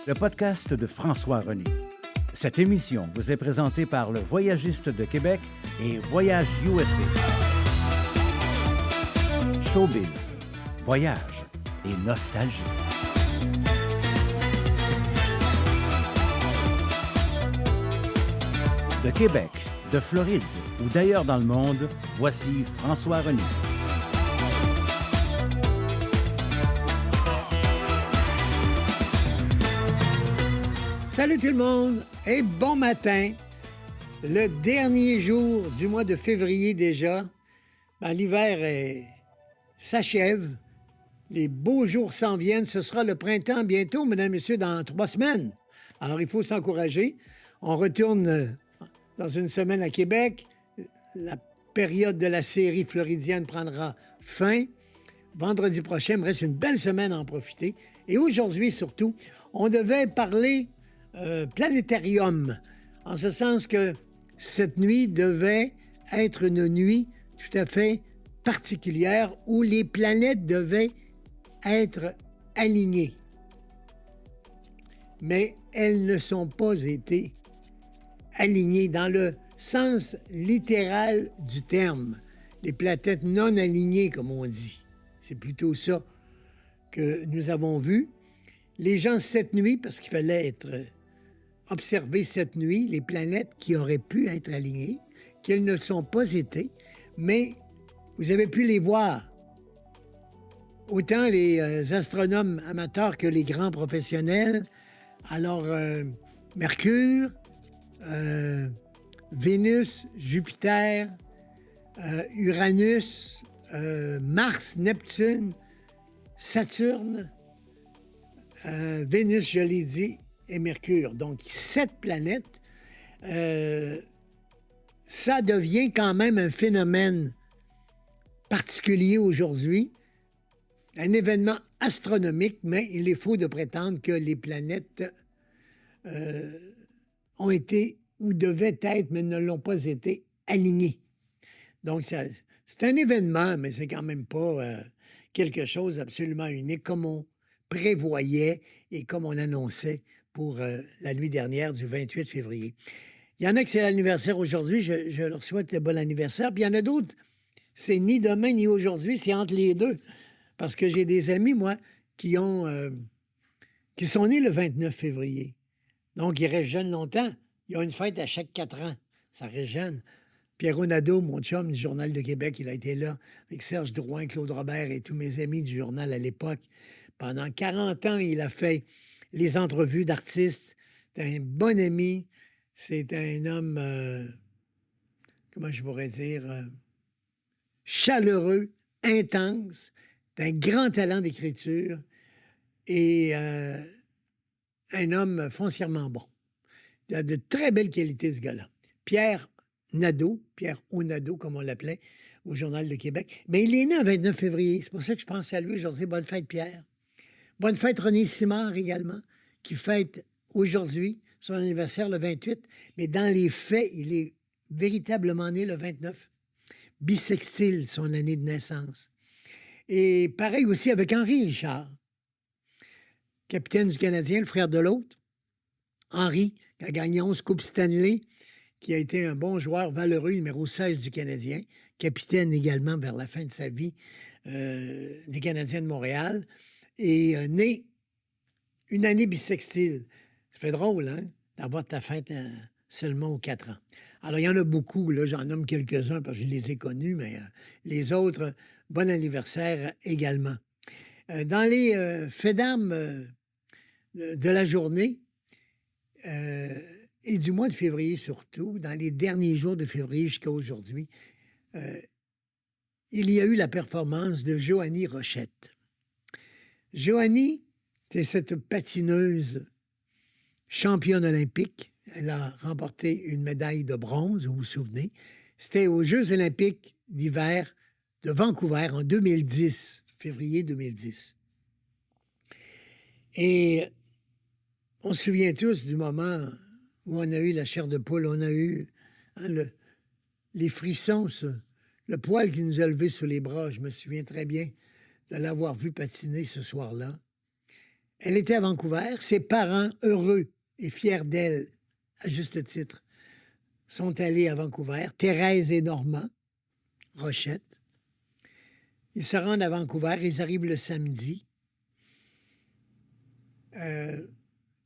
le podcast de François René. Cette émission vous est présentée par le Voyagiste de Québec et Voyage USA. Showbiz, voyage et nostalgie. De Québec, de Floride ou d'ailleurs dans le monde, voici François René. Salut tout le monde et bon matin. Le dernier jour du mois de février déjà. L'hiver s'achève. Les beaux jours s'en viennent. Ce sera le printemps bientôt, mesdames et messieurs, dans 3 semaines. Alors, il faut s'encourager. On retourne dans une semaine à Québec. La période de la série floridienne prendra fin. Vendredi prochain, il me reste une belle semaine à en profiter. Et aujourd'hui, surtout, on devait parler planétarium, en ce sens que cette nuit devait être une nuit tout à fait particulière où les planètes devaient être alignées. Mais elles ne sont pas été alignées dans le sens littéral du terme. Les planètes non alignées, comme on dit. C'est plutôt ça que nous avons vu. Les gens cette nuit, parce qu'il fallait être observer cette nuit les planètes qui auraient pu être alignées, qu'elles ne sont pas été, mais vous avez pu les voir. Autant les astronomes amateurs que les grands professionnels. Alors, Mercure, Vénus, Jupiter, Uranus, Mars, Neptune, Saturne, Vénus, je l'ai dit, et Mercure. Donc, 7 planètes, ça devient quand même un phénomène particulier aujourd'hui, un événement astronomique, mais il est faux de prétendre que les planètes ont été ou devaient être, mais ne l'ont pas été, alignées. Donc, c'est un événement, mais c'est quand même pas quelque chose d'absolument unique, comme on prévoyait et comme on annonçait pour la nuit dernière du 28 février. Il y en a que c'est l'anniversaire aujourd'hui, je leur souhaite le bon anniversaire. Puis il y en a d'autres, c'est ni demain ni aujourd'hui, c'est entre les deux. Parce que j'ai des amis, moi, qui sont nés le 29 février. Donc, ils restent jeunes longtemps. Ils ont une fête à chaque 4 ans. Ça reste jeune. Pierre Nadeau, mon chum du Journal de Québec, il a été là avec Serge Drouin, Claude Robert et tous mes amis du journal à l'époque. Pendant 40 ans, il a fait les entrevues d'artistes. C'est un bon ami. C'est un homme, comment je pourrais dire, chaleureux, intense, d'un grand talent d'écriture et un homme foncièrement bon. Il a de très belles qualités, ce gars-là. Pierre Nadeau, comme on l'appelait au Journal de Québec. Mais il est né le 29 février. C'est pour ça que je pense à lui aujourd'hui. Bonne fête, Pierre. Bonne fête, René Simard également, qui fête aujourd'hui son anniversaire le 28. Mais dans les faits, il est véritablement né le 29. Bissextile, son année de naissance. Et pareil aussi avec Henri Richard, capitaine du Canadien, le frère de l'autre. Henri, qui a gagné 11 Coupes Stanley, qui a été un bon joueur valeureux, numéro 16 du Canadien, capitaine également vers la fin de sa vie des Canadiens de Montréal, et né une année bissextile. Ça fait drôle, hein, d'avoir ta fête seulement aux 4 ans. Alors, il y en a beaucoup, là, j'en nomme quelques-uns parce que je les ai connus, mais les autres, bon anniversaire également. Dans les faits d'armes de la journée, et du mois de février surtout, dans les derniers jours de février jusqu'à aujourd'hui, il y a eu la performance de Joanie Rochette. Joanie, c'est cette patineuse championne olympique. Elle a remporté une médaille de bronze, vous vous souvenez. C'était aux Jeux olympiques d'hiver de Vancouver en 2010, février 2010. Et on se souvient tous du moment où on a eu la chair de poule, on a eu les frissons, le poil qui nous a levé sous les bras. Je me souviens très bien de l'avoir vu patiner ce soir-là. Elle était à Vancouver. Ses parents, heureux et fiers d'elle, à juste titre, sont allés à Vancouver. Thérèse et Normand Rochette. Ils se rendent à Vancouver. Ils arrivent le samedi.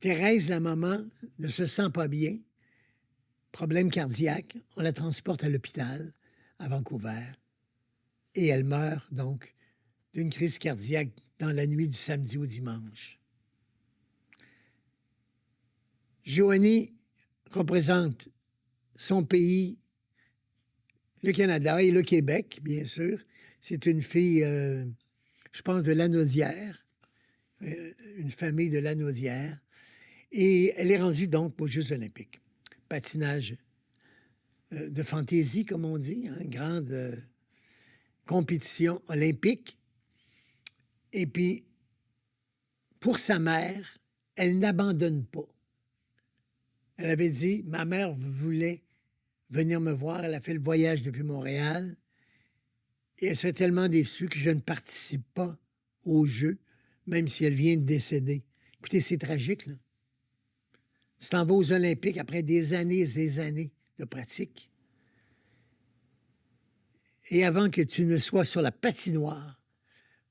Thérèse, la maman, ne se sent pas bien. Problème cardiaque. On la transporte à l'hôpital à Vancouver. Et elle meurt, donc, d'une crise cardiaque dans la nuit du samedi au dimanche. Joanie représente son pays, le Canada et le Québec, bien sûr. C'est une fille, je pense, de Lanaudière, une famille de Lanaudière. Et elle est rendue donc aux Jeux olympiques. Patinage de fantaisie, comme on dit, hein, grande compétition olympique. Et puis, pour sa mère, elle n'abandonne pas. Elle avait dit, ma mère voulait venir me voir, elle a fait le voyage depuis Montréal, et elle serait tellement déçue que je ne participe pas aux Jeux, même si elle vient de décéder. Écoutez, c'est tragique, là. Tu t'en vas aux Olympiques après des années et des années de pratique. Et avant que tu ne sois sur la patinoire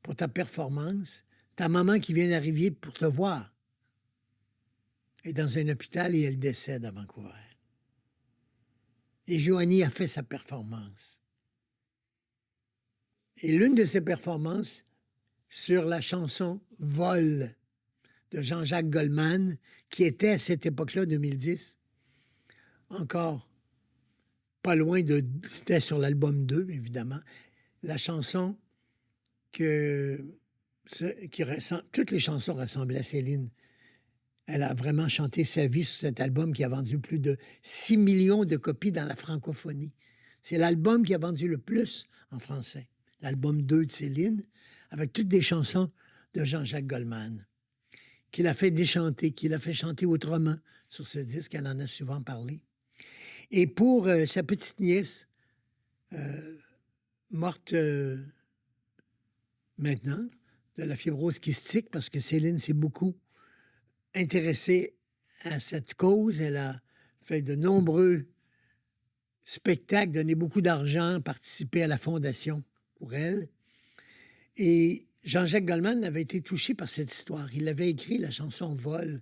pour ta performance, ta maman qui vient d'arriver pour te voir est dans un hôpital et elle décède à Vancouver. Et Joanie a fait sa performance. Et l'une de ses performances sur la chanson « Vol » de Jean-Jacques Goldman, qui était à cette époque-là, 2010, encore pas loin de... C'était sur l'album 2, évidemment. La chanson toutes les chansons ressemblaient à Céline. Elle a vraiment chanté sa vie sur cet album qui a vendu plus de 6 millions de copies dans la francophonie. C'est l'album qui a vendu le plus en français. L'album 2 de Céline, avec toutes des chansons de Jean-Jacques Goldman, qu'il a fait déchanter, qu'il a fait chanter autrement sur ce disque. Elle en a souvent parlé. Et pour sa petite nièce, morte maintenant, de la fibrose kystique, parce que Céline s'est beaucoup intéressée à cette cause. Elle a fait de nombreux spectacles, donné beaucoup d'argent, participé à la fondation pour elle. Et Jean-Jacques Goldman avait été touché par cette histoire. Il avait écrit la chanson « Vol ».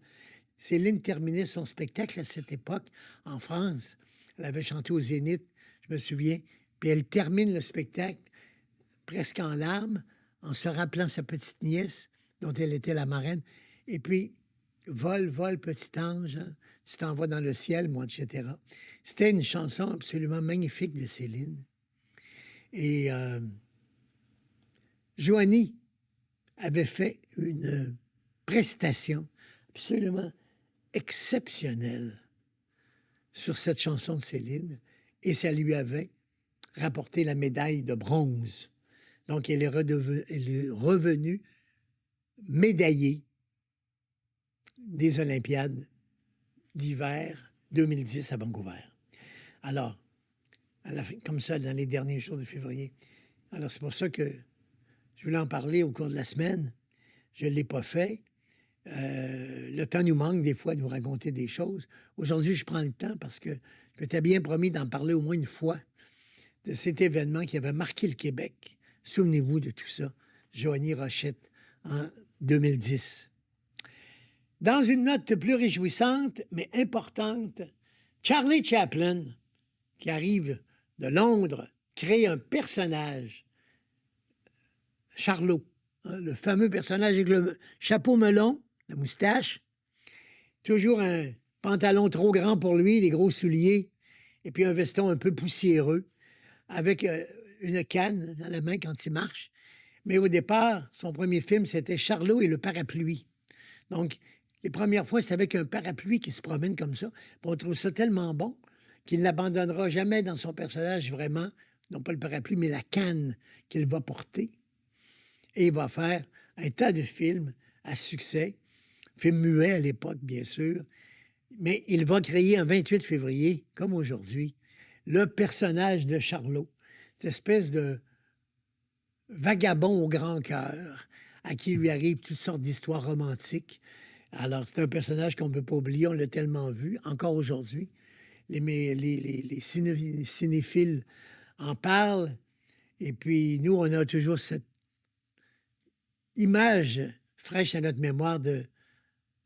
Céline terminait son spectacle à cette époque en France. Elle avait chanté au Zénith, je me souviens. Puis elle termine le spectacle presque en larmes, en se rappelant sa petite nièce, dont elle était la marraine. Et puis, vol, vol, petit ange, hein, tu t'en vas dans le ciel, moi, etc. C'était une chanson absolument magnifique de Céline. Et Joanie avait fait une prestation absolument exceptionnelle sur cette chanson de Céline, et ça lui avait rapporté la médaille de bronze. Donc, elle est revenue médaillée des Olympiades d'hiver 2010 à Vancouver. Alors, comme ça, dans les derniers jours de février. Alors, c'est pour ça que je voulais en parler au cours de la semaine. Je ne l'ai pas fait. Le temps nous manque des fois de vous raconter des choses. Aujourd'hui, je prends le temps parce que je m'étais bien promis d'en parler au moins une fois de cet événement qui avait marqué le Québec. Souvenez-vous de tout ça. Joanie Rochette en 2010. Dans une note plus réjouissante, mais importante, Charlie Chaplin, qui arrive de Londres, crée un personnage, Charlot, hein, le fameux personnage avec le chapeau melon, la moustache, toujours un pantalon trop grand pour lui, des gros souliers, et puis un veston un peu poussiéreux, avec une canne dans la main quand il marche. Mais au départ, son premier film, c'était Charlot et le parapluie. Donc, les premières fois, c'est avec un parapluie qui se promène comme ça. Puis on trouve ça tellement bon qu'il n'abandonnera jamais dans son personnage vraiment, non pas le parapluie, mais la canne qu'il va porter. Et il va faire un tas de films à succès, films muets à l'époque, bien sûr. Mais il va créer un 28 février, comme aujourd'hui, le personnage de Charlot, cette espèce de vagabond au grand cœur, à qui lui arrivent toutes sortes d'histoires romantiques. Alors, c'est un personnage qu'on ne peut pas oublier, on l'a tellement vu, encore aujourd'hui. Les cinéphiles en parlent. Et puis, nous, on a toujours cette image fraîche à notre mémoire de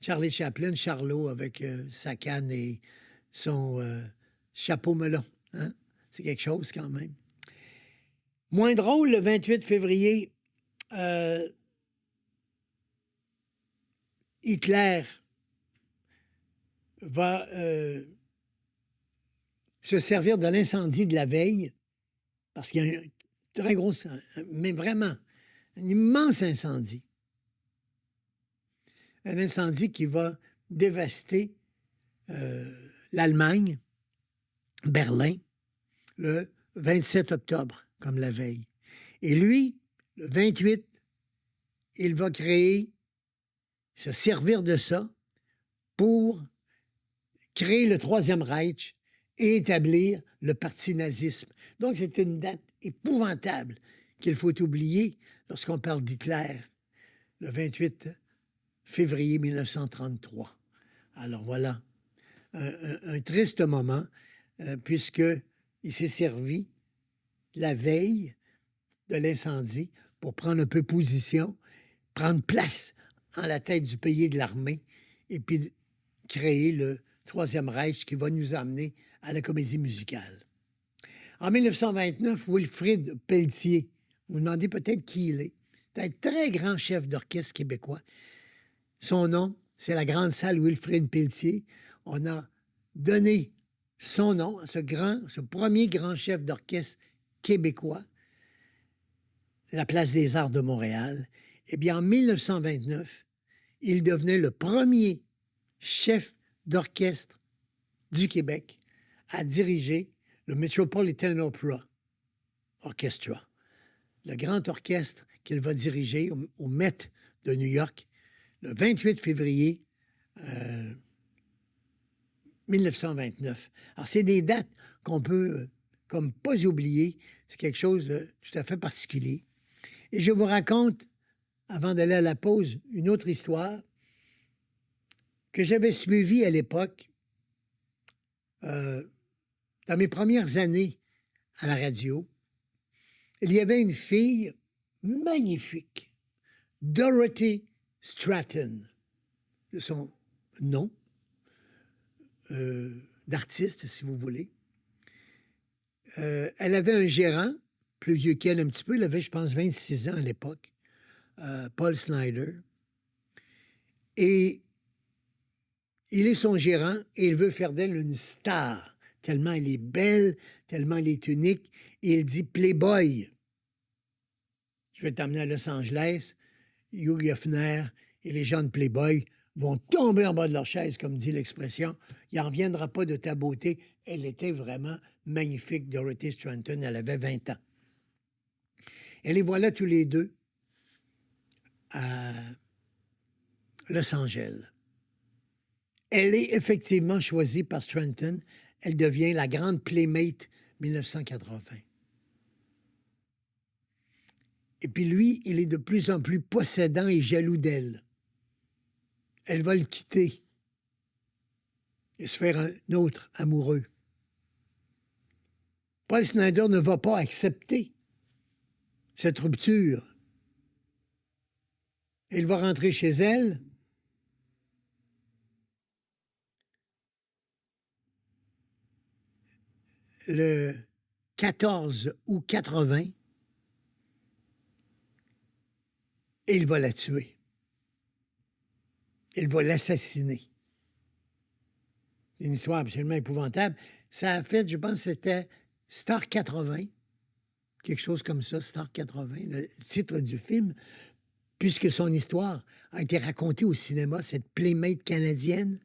Charlie Chaplin, Charlot, avec sa canne et son chapeau melon. Hein? C'est quelque chose quand même. Moins drôle, le 28 février, Hitler va se servir de l'incendie de la veille, parce qu'il y a un très gros, mais vraiment, un immense incendie. Un incendie qui va dévaster l'Allemagne, Berlin, le 27 octobre, comme la veille. Et lui, le 28, il va se servir de ça pour créer le Troisième Reich et établir le parti nazisme. Donc, c'est une date épouvantable qu'il faut oublier lorsqu'on parle d'Hitler, le 28 février 1933. Alors voilà, un triste moment, puisqu'il s'est servi la veille de l'incendie pour prendre un peu position, prendre place en la tête du pays et de l'armée, et puis créer le Troisième Reich qui va nous amener à la comédie musicale. En 1929, Wilfrid Pelletier, vous vous demandez peut-être qui il est. C'est un très grand chef d'orchestre québécois. Son nom, c'est la grande salle Wilfrid Pelletier. On a donné son nom à ce premier grand chef d'orchestre québécois, la Place des Arts de Montréal. Eh bien, en 1929, il devenait le premier chef d'orchestre du Québec à diriger le Metropolitan Opera Orchestra, le grand orchestre qu'il va diriger au Met de New York le 28 février 1929. Alors, c'est des dates qu'on peut comme pas oublier. C'est quelque chose de tout à fait particulier. Et je vous raconte, avant d'aller à la pause, une autre histoire que j'avais suivie à l'époque, dans mes premières années à la radio. Il y avait une fille magnifique, Dorothy Stratton, de son nom, d'artiste, si vous voulez. Elle avait un gérant, plus vieux qu'elle un petit peu, il avait, je pense, 26 ans à l'époque, Paul Snyder. Et il est son gérant et il veut faire d'elle une star, tellement elle est belle, tellement elle est unique. Et il dit « Playboy, je vais t'emmener à Los Angeles. » Hugh Hefner et les gens de Playboy vont tomber en bas de leur chaise, comme dit l'expression. Il n'en reviendra pas de ta beauté. Elle était vraiment magnifique, Dorothy Stratton. Elle avait 20 ans. Et les voilà tous les deux à Los Angeles. Elle est effectivement choisie par Stratton. Elle devient la grande Playmate 1980. Et puis lui, il est de plus en plus possédant et jaloux d'elle. Elle va le quitter et se faire un autre amoureux. Paul Snyder ne va pas accepter cette rupture. Il va rentrer chez elle. Le 14 août 80, et il va la tuer. Il va l'assassiner. C'est une histoire absolument épouvantable. Ça a fait, je pense, c'était Star 80, quelque chose comme ça, Star 80, le titre du film, puisque son histoire a été racontée au cinéma, cette playmate canadienne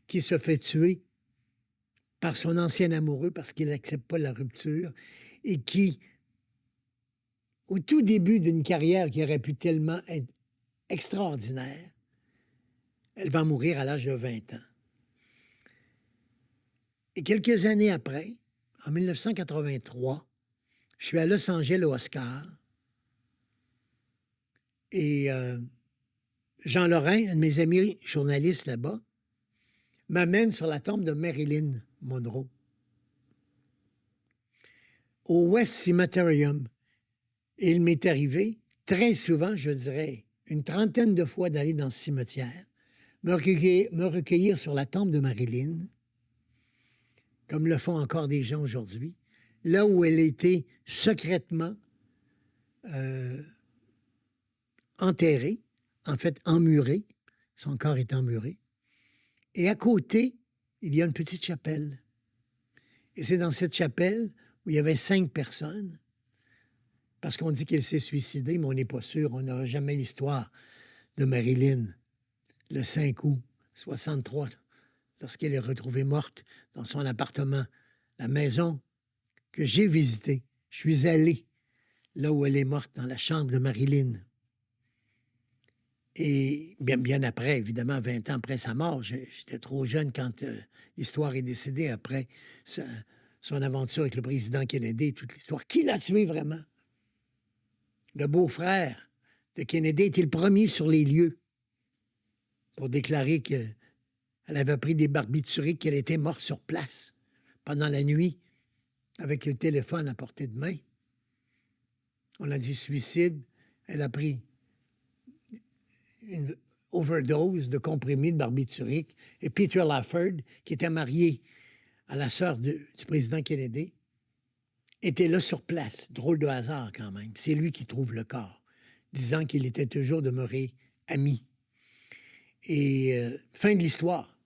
qui se fait tuer par son ancien amoureux parce qu'il n'accepte pas la rupture et qui, au tout début d'une carrière qui aurait pu tellement être extraordinaire, elle va mourir à l'âge de 20 ans. Et quelques années après, en 1983, je suis à Los Angeles au Oscar Et Jean Lorrain, un de mes amis journalistes là-bas, m'amène sur la tombe de Marilyn Monroe au West Cemeterium. Et il m'est arrivé très souvent, je dirais, une trentaine de fois d'aller dans ce cimetière, me recueillir sur la tombe de Marilyn, comme le font encore des gens aujourd'hui, là où elle était secrètement enterrée, en fait emmurée, son corps est emmuré. Et à côté, il y a une petite chapelle. Et c'est dans cette chapelle où il y avait 5 personnes, parce qu'on dit qu'elle s'est suicidée, mais on n'est pas sûr, on n'aura jamais l'histoire de Marilyn, le 5 août 63, lorsqu'elle est retrouvée morte dans son appartement, la maison que j'ai visitée. Je suis allé là où elle est morte, dans la chambre de Marilyn. Et bien après, évidemment, 20 ans après sa mort, j'étais trop jeune quand l'histoire est décédée, après son aventure avec le président Kennedy, toute l'histoire. Qui l'a tué vraiment? Le beau-frère de Kennedy était le premier sur les lieux pour déclarer qu'elle avait pris des barbituriques, qu'elle était morte sur place pendant la nuit avec le téléphone à portée de main. On a dit suicide. Elle a pris une overdose de comprimés de barbiturique. Et Peter Lafford, qui était marié à la sœur du président Kennedy, était là sur place. Drôle de hasard quand même. C'est lui qui trouve le corps, disant qu'il était toujours demeuré ami. Et fin de l'histoire.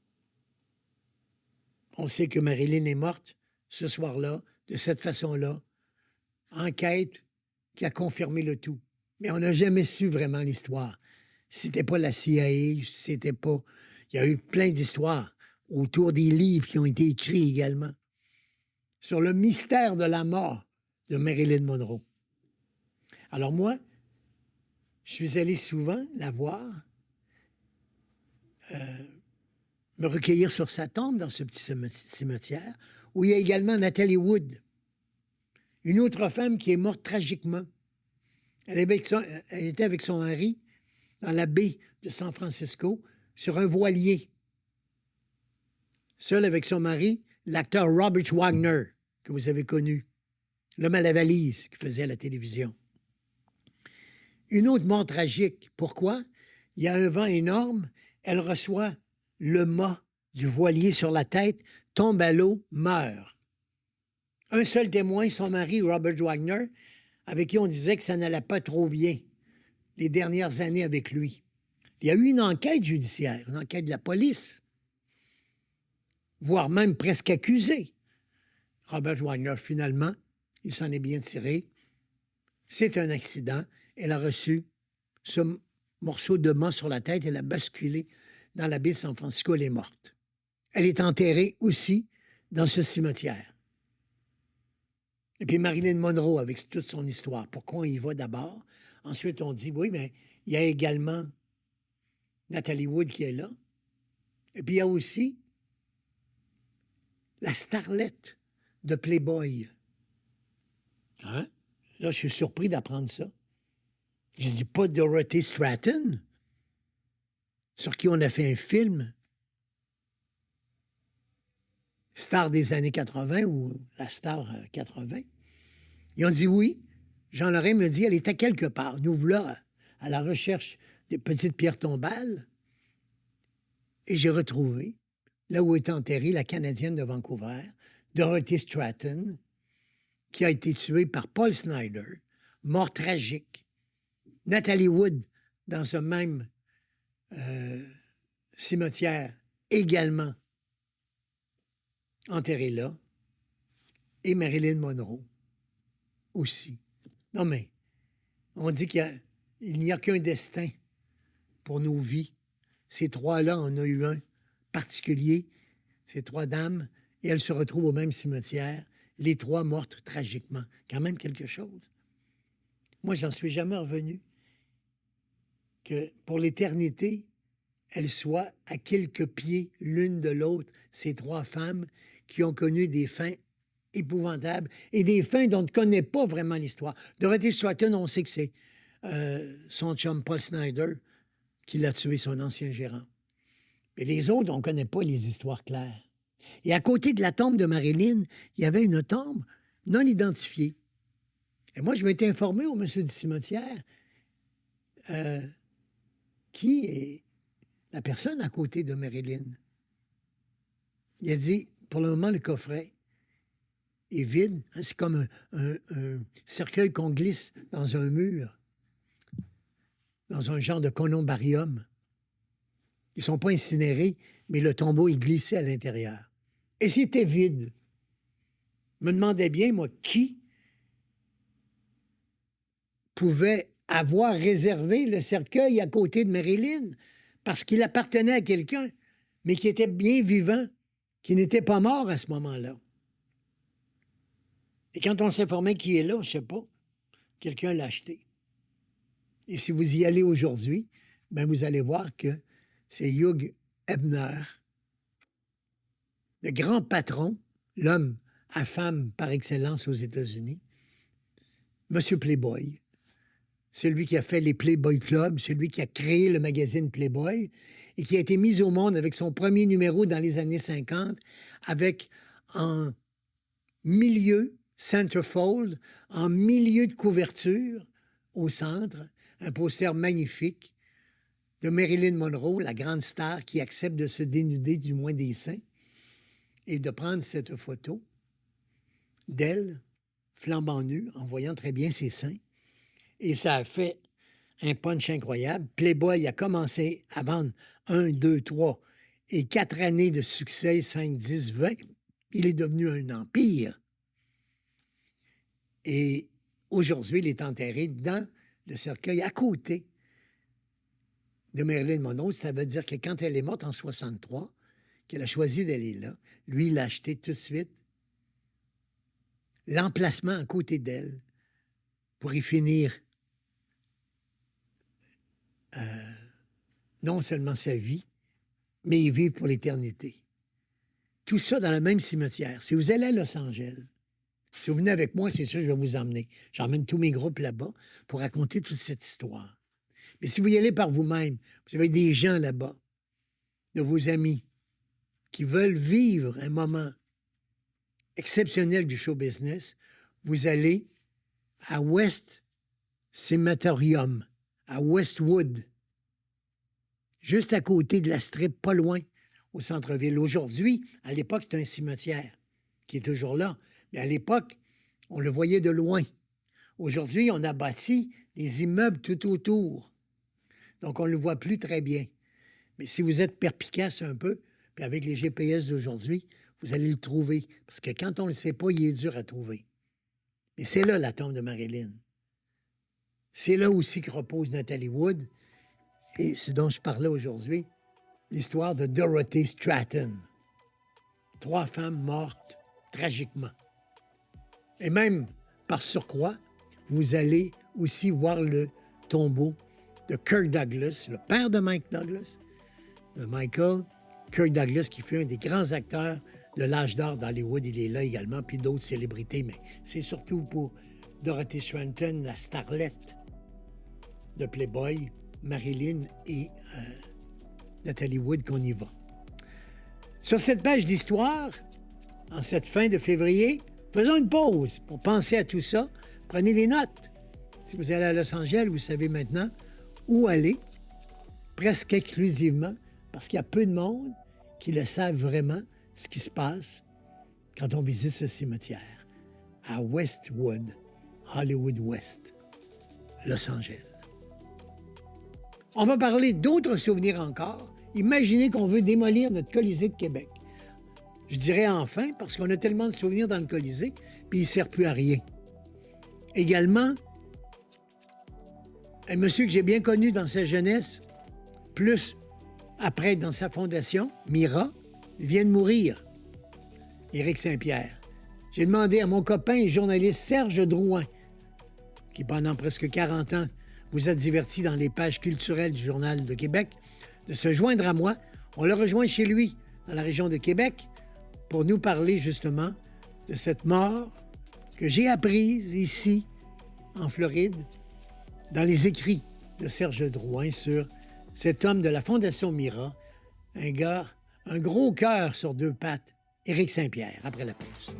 On sait que Marilyn est morte ce soir-là, de cette façon-là. Enquête qui a confirmé le tout. Mais on n'a jamais su vraiment l'histoire. Si c'était pas la CIA, si c'était pas... Il y a eu plein d'histoires autour des livres qui ont été écrits également sur le mystère de la mort de Marilyn Monroe. Alors moi, je suis allé souvent la voir, me recueillir sur sa tombe dans ce petit cimetière, où il y a également Natalie Wood, une autre femme qui est morte tragiquement. Elle était avec son mari dans la baie de San Francisco, sur un voilier. Seul avec son mari, l'acteur Robert Wagner, que vous avez connu, l'homme à la valise qui faisait à la télévision. Une autre mort tragique. Pourquoi? Il y a un vent énorme, elle reçoit le mât du voilier sur la tête, tombe à l'eau, meurt. Un seul témoin, son mari, Robert Wagner, avec qui on disait que ça n'allait pas trop bien les dernières années avec lui. Il y a eu une enquête judiciaire, une enquête de la police, voire même presque accusé. Robert Wagner, finalement, il s'en est bien tiré. C'est un accident. Elle a reçu ce morceau de mât sur la tête. Elle a basculé dans la baie de San Francisco. Elle est morte. Elle est enterrée aussi dans ce cimetière. Et puis Marilyn Monroe, avec toute son histoire. Pourquoi on y va d'abord? Ensuite, on dit, oui, mais il y a également Natalie Wood qui est là. Et puis il y a aussi la starlette de Playboy. Hein? Là, je suis surpris d'apprendre ça. Je dis pas Dorothy Stratton, sur qui on a fait un film, star des années 80 ou la star 80. Ils ont dit oui. Jean Lorrain me dit, elle était quelque part. Nous voilà à la recherche des petites pierres tombales. Et j'ai retrouvé, là où est enterrée la Canadienne de Vancouver, Dorothy Stratton, qui a été tuée par Paul Snider, mort tragique. Natalie Wood, dans ce même cimetière, également enterrée là. Et Marilyn Monroe aussi. Non, mais on dit qu'il n'y a qu'un destin pour nos vies. Ces trois-là en ont eu un particulier, ces trois dames, et elles se retrouvent au même cimetière, les trois mortes tragiquement. Quand même quelque chose. Moi, j'en suis jamais revenu. Que pour l'éternité, elles soient à quelques pieds l'une de l'autre, ces trois femmes qui ont connu des fins épouvantables et des fins dont on ne connaît pas vraiment l'histoire. Dorothy Stratton, on sait que c'est son chum Paul Snyder qui l'a tué, son ancien gérant. Mais les autres, on ne connaît pas les histoires claires. Et à côté de la tombe de Marilyn, il y avait une tombe non identifiée. Et moi, je m'étais informé au monsieur du cimetière qui est la personne à côté de Marilyn. Il a dit, pour le moment, le coffret est vide. Hein, c'est comme un cercueil qu'on glisse dans un mur, dans un genre de columbarium. Ils ne sont pas incinérés, mais le tombeau est glissé à l'intérieur. Et c'était vide. Je me demandais bien, moi, qui pouvait avoir réservé le cercueil à côté de Marilyn parce qu'il appartenait à quelqu'un, mais qui était bien vivant, qui n'était pas mort à ce moment-là. Et quand on s'informait qui est là, je ne sais pas, quelqu'un l'a acheté. Et si vous y allez aujourd'hui, ben vous allez voir que c'est Hugh Hefner, le grand patron, l'homme à femme par excellence aux États-Unis, Monsieur Playboy. C'est lui qui a fait les Playboy Club, c'est lui qui a créé le magazine Playboy et qui a été mis au monde avec son premier numéro dans les années 50, avec en milieu, centerfold, en milieu de couverture, au centre, un poster magnifique de Marilyn Monroe, la grande star qui accepte de se dénuder du moins des seins et de prendre cette photo d'elle, flambant nue, en voyant très bien ses seins. Et ça a fait un punch incroyable. Playboy a commencé à vendre 1, 2, 3 et 4 années de succès, 5, 10, 20. Il est devenu un empire. Et aujourd'hui, il est enterré dans le cercueil à côté de Marilyn Monroe. Ça veut dire que quand elle est morte en 63, qu'elle a choisi d'aller là, lui, il l'a acheté tout de suite. L'emplacement à côté d'elle pour y finir non seulement sa vie, mais y vivre pour l'éternité. Tout ça dans le même cimetière. Si vous allez à Los Angeles, si vous venez avec moi, c'est sûr, je vais vous emmener. J'emmène tous mes groupes là-bas pour raconter toute cette histoire. Mais si vous y allez par vous-même, vous avez des gens là-bas, de vos amis, qui veulent vivre un moment exceptionnel du show business, vous allez à West Cemeterium, à Westwood, juste à côté de la Strip, pas loin, au centre-ville. Aujourd'hui, à l'époque, c'était un cimetière qui est toujours là. Mais à l'époque, on le voyait de loin. Aujourd'hui, on a bâti des immeubles tout autour. Donc, on ne le voit plus très bien. Mais si vous êtes perspicace un peu, puis avec les GPS d'aujourd'hui, vous allez le trouver. Parce que quand on ne le sait pas, il est dur à trouver. Mais c'est là la tombe de Marilyn. C'est là aussi que repose Natalie Wood. Et ce dont je parlais aujourd'hui, l'histoire de Dorothy Stratton. 3 femmes mortes tragiquement. Et même, par surcroît, vous allez aussi voir le tombeau de Kirk Douglas, le père de Mike Douglas, de Michael. Kirk Douglas, qui fut un des grands acteurs de l'âge d'or d'Hollywood, il est là également, puis d'autres célébrités, mais c'est surtout pour Dorothy Stratton, la starlette de Playboy, Marilyn et Natalie Wood qu'on y va. Sur cette page d'histoire, en cette fin de février, faisons une pause pour penser à tout ça. Prenez des notes. Si vous allez à Los Angeles, vous savez maintenant où aller, presque exclusivement, parce qu'il y a peu de monde qui le savent vraiment, ce qui se passe quand on visite ce cimetière à Westwood, Hollywood West, Los Angeles. On va parler d'autres souvenirs encore. Imaginez qu'on veut démolir notre Colisée de Québec. Je dirais enfin, parce qu'on a tellement de souvenirs dans le Colisée, puis il ne sert plus à rien. Également, un monsieur que j'ai bien connu dans sa jeunesse, plus après dans sa fondation, Mira, il vient de mourir, Éric Saint-Pierre. J'ai demandé à mon copain et journaliste Serge Drouin, qui pendant presque 40 ans vous a diverti dans les pages culturelles du Journal de Québec, de se joindre à moi. On l'a rejoint chez lui, dans la région de Québec, pour nous parler justement de cette mort que j'ai apprise ici, en Floride, dans les écrits de Serge Drouin sur cet homme de la Fondation Mira, un gars, un gros cœur sur deux pattes, Éric Saint-Pierre, après la pause.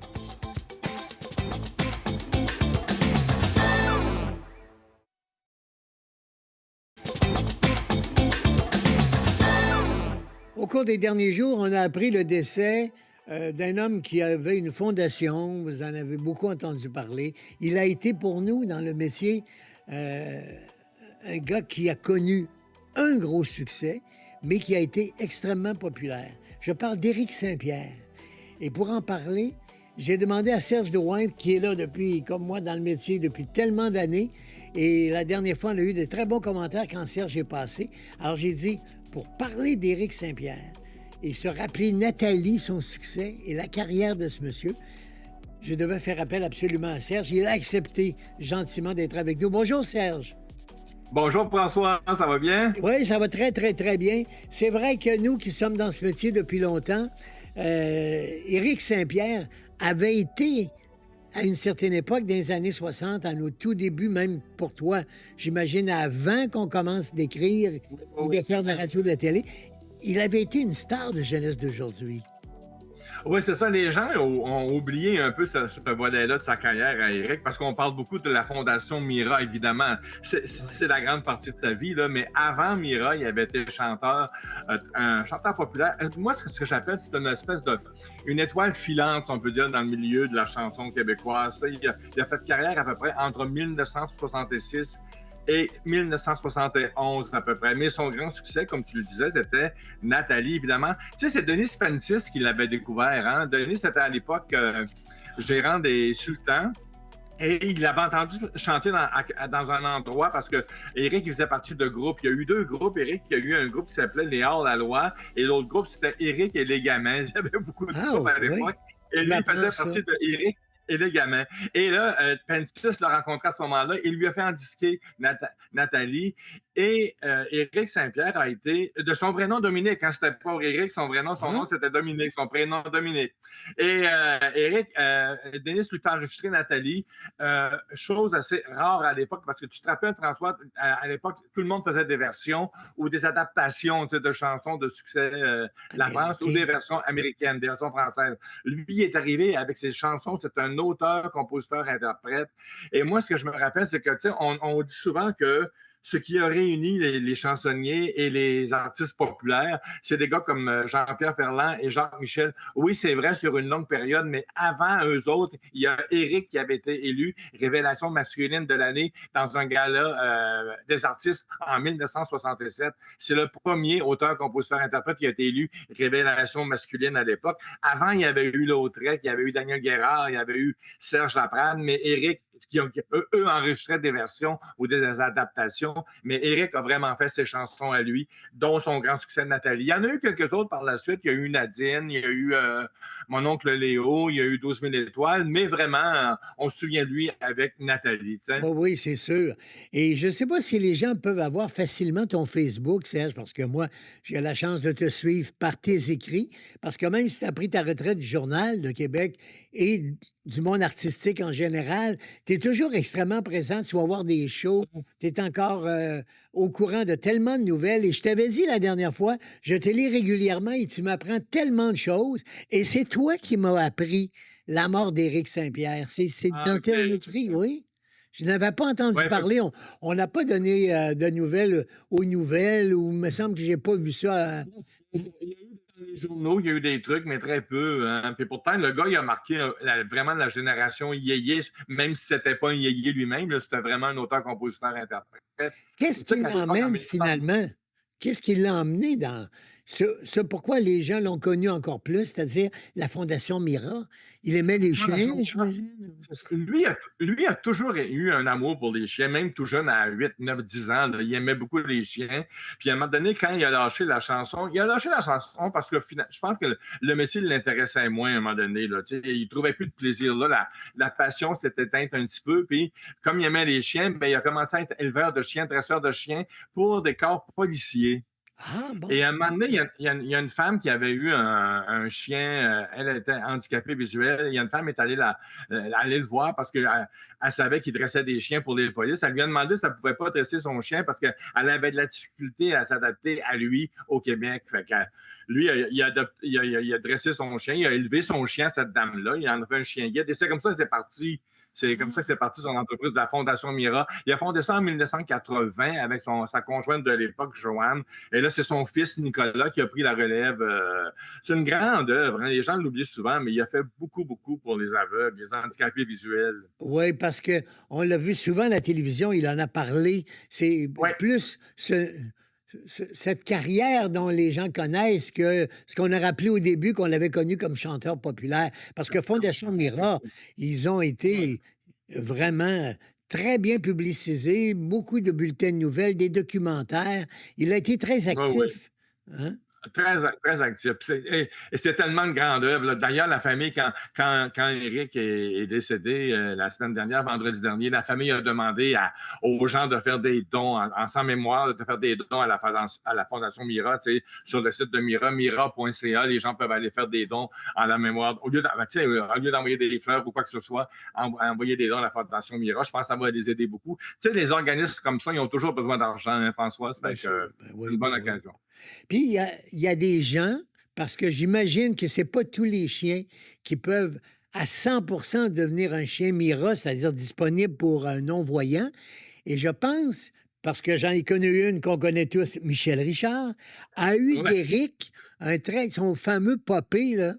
Au cours des derniers jours, on a appris le décès d'un homme qui avait une fondation. Vous en avez beaucoup entendu parler. Il a été pour nous, dans le métier, un gars qui a connu un gros succès, mais qui a été extrêmement populaire. Je parle d'Éric Saint-Pierre. Et pour en parler, j'ai demandé à Serge Drouin, qui est là depuis, comme moi, dans le métier depuis tellement d'années. Et la dernière fois, on a eu de très bons commentaires quand Serge est passé. Alors j'ai dit, pour parler d'Éric Saint-Pierre et se rappeler Nathalie, son succès et la carrière de ce monsieur, je devais faire appel absolument à Serge. Il a accepté gentiment d'être avec nous. Bonjour, Serge. Bonjour François, ça va bien? Oui, ça va très, très, très bien. C'est vrai que nous qui sommes dans ce métier depuis longtemps, Éric Saint-Pierre avait été, à une certaine époque, dans les années 60, à nos tout débuts, même pour toi, j'imagine avant qu'on commence d'écrire ou de faire de la radio, de la télé, il avait été une star de jeunesse d'aujourd'hui. Oui, c'est ça. Les gens ont oublié un peu ce volet-là de sa carrière à Éric, parce qu'on parle beaucoup de la Fondation Mira, évidemment. C'est la grande partie de sa vie, là, mais avant Mira, il avait été chanteur, un chanteur populaire. Moi, ce que j'appelle, c'est une espèce de... une étoile filante, si on peut dire, dans le milieu de la chanson québécoise. Il a fait carrière à peu près entre 1966 et 1971 à peu près. Mais son grand succès, comme tu le disais, c'était Nathalie, évidemment. Tu sais, c'est Denis Spentis qui l'avait découvert. Hein? Denis, c'était à l'époque gérant des Sultans. Et il l'avait entendu chanter dans un endroit parce que Éric, il faisait partie de groupes. Il y a eu deux groupes, Éric. Il y a eu un groupe qui s'appelait Les Hors-la-Loi et l'autre groupe, c'était Éric et les Gamins. Il y avait beaucoup de groupes à l'époque. Oui. Et lui, il faisait partie de Éric et les gamins. Et là, Pentis l'a rencontré à ce moment-là. Il lui a fait endisquer Nathalie. Et Éric Saint-Pierre a été, de son vrai nom Dominique, hein, c'était pas Éric, son vrai nom, son nom c'était Dominique, son prénom Dominique. Et Éric, Denis lui fait enregistrer Nathalie, chose assez rare à l'époque, parce que tu te rappelles, François, à l'époque, tout le monde faisait des versions ou des adaptations de chansons de succès de la France ou des versions américaines, des versions françaises. Lui, il est arrivé avec ses chansons, c'est un auteur, compositeur, interprète. Et moi, ce que je me rappelle, c'est que, tu sais, on dit souvent que ce qui a réuni les chansonniers et les artistes populaires, c'est des gars comme Jean-Pierre Ferland et Jacques Michel. Oui, c'est vrai sur une longue période, mais avant eux autres, il y a Éric qui avait été élu révélation masculine de l'année dans un gala des artistes en 1967. C'est le premier auteur, compositeur, interprète qui a été élu révélation masculine à l'époque. Avant, il y avait eu Lautrec, il y avait eu Daniel Guérard, il y avait eu Serge Laprade, mais Éric, eux enregistraient des versions ou des adaptations, mais Éric a vraiment fait ses chansons à lui, dont son grand succès de Nathalie. Il y en a eu quelques autres par la suite. Il y a eu Nadine, il y a eu Mon oncle Léo, il y a eu 12 000 étoiles, mais vraiment, on se souvient de lui avec Nathalie. Oh oui, c'est sûr. Et je ne sais pas si les gens peuvent avoir facilement ton Facebook, Serge, parce que moi, j'ai la chance de te suivre par tes écrits, parce que même si tu as pris ta retraite du Journal de Québec et du monde artistique en général, tu es toujours extrêmement présent. Tu vas voir des shows, tu es encore au courant de tellement de nouvelles. Et je t'avais dit la dernière fois, je te lis régulièrement et tu m'apprends tellement de choses. Et c'est toi qui m'as appris la mort d'Éric Saint-Pierre. C'est dans tes écrits, oui? Je n'avais pas entendu parler. On n'a pas donné de nouvelles aux nouvelles, ou il me semble que j'ai pas vu ça. Il y a eu dans les journaux, il y a eu des trucs, mais très peu. Hein. Puis pourtant, le gars, il a marqué vraiment la génération yéyé, même si c'était pas un yéyé lui-même, c'était vraiment un auteur, compositeur, interprète. Qu'est-ce qui l'emmène finalement? Qu'est-ce qui l'a emmené dans ce pourquoi les gens l'ont connu encore plus, c'est-à-dire la Fondation Mira? Il aimait les chiens, j'imagine. Lui a toujours eu un amour pour les chiens, même tout jeune, à 8, 9, 10 ans. Là, il aimait beaucoup les chiens. Puis à un moment donné, quand il a lâché la chanson, parce que je pense que le métier l'intéressait moins à un moment donné. Là, il trouvait plus de plaisir. Là, la passion s'est éteinte un petit peu. Puis comme il aimait les chiens, ben, il a commencé à être éleveur de chiens, dresseur de chiens pour des corps policiers. Ah, bon. Et à un moment donné, il y a une femme qui avait eu un chien, elle était handicapée visuelle. Il y a une femme qui est allée le voir parce qu'elle elle savait qu'il dressait des chiens pour les polices. Elle lui a demandé si elle ne pouvait pas dresser son chien parce qu'elle avait de la difficulté à s'adapter à lui au Québec. Fait que, lui, il a dressé son chien, il a élevé son chien, cette dame-là. Il en a fait un chien guide. Et c'est comme ça que c'est parti. C'est comme ça que c'est parti son entreprise de la Fondation Mira. Il a fondé ça en 1980 avec sa conjointe de l'époque, Joanne. Et là, c'est son fils, Nicolas, qui a pris la relève. C'est une grande œuvre. Hein. Les gens l'oublient souvent, mais il a fait beaucoup, beaucoup pour les aveugles, les handicapés visuels. Oui, parce qu'on l'a vu souvent à la télévision, il en a parlé. C'est Ouais, plus cette carrière dont les gens connaissent que ce qu'on a rappelé au début qu'on l'avait connu comme chanteur populaire. Parce que Fondation Mira, ils ont été vraiment très bien publicisés, beaucoup de bulletins de nouvelles, des documentaires. Il a été très ouais, ouais. actif. Hein? Très, très actif. Et c'est tellement une grande œuvre. Là. D'ailleurs, la famille, quand Eric est décédé la semaine dernière, vendredi dernier, la famille a demandé aux gens de faire des dons en sa mémoire, de faire des dons à la Fondation Mira, sur le site de Mira, mira.ca. Les gens peuvent aller faire des dons en la mémoire. Au lieu d'envoyer des fleurs ou quoi que ce soit, envoyer des dons à la Fondation Mira. Je pense que ça va les aider beaucoup. Tu sais, les organismes comme ça, ils ont toujours besoin d'argent, hein, François. Bien C'est sûr. Ben oui, une bonne ben oui. occasion. Puis il y a des gens, parce que j'imagine que c'est pas tous les chiens qui peuvent à 100 devenir un chien Mira, c'est-à-dire disponible pour un non-voyant. Et je pense, parce que j'en ai connu une qu'on connaît tous, Michel Richard, a eu Ouais. d'Éric son fameux Popé, là.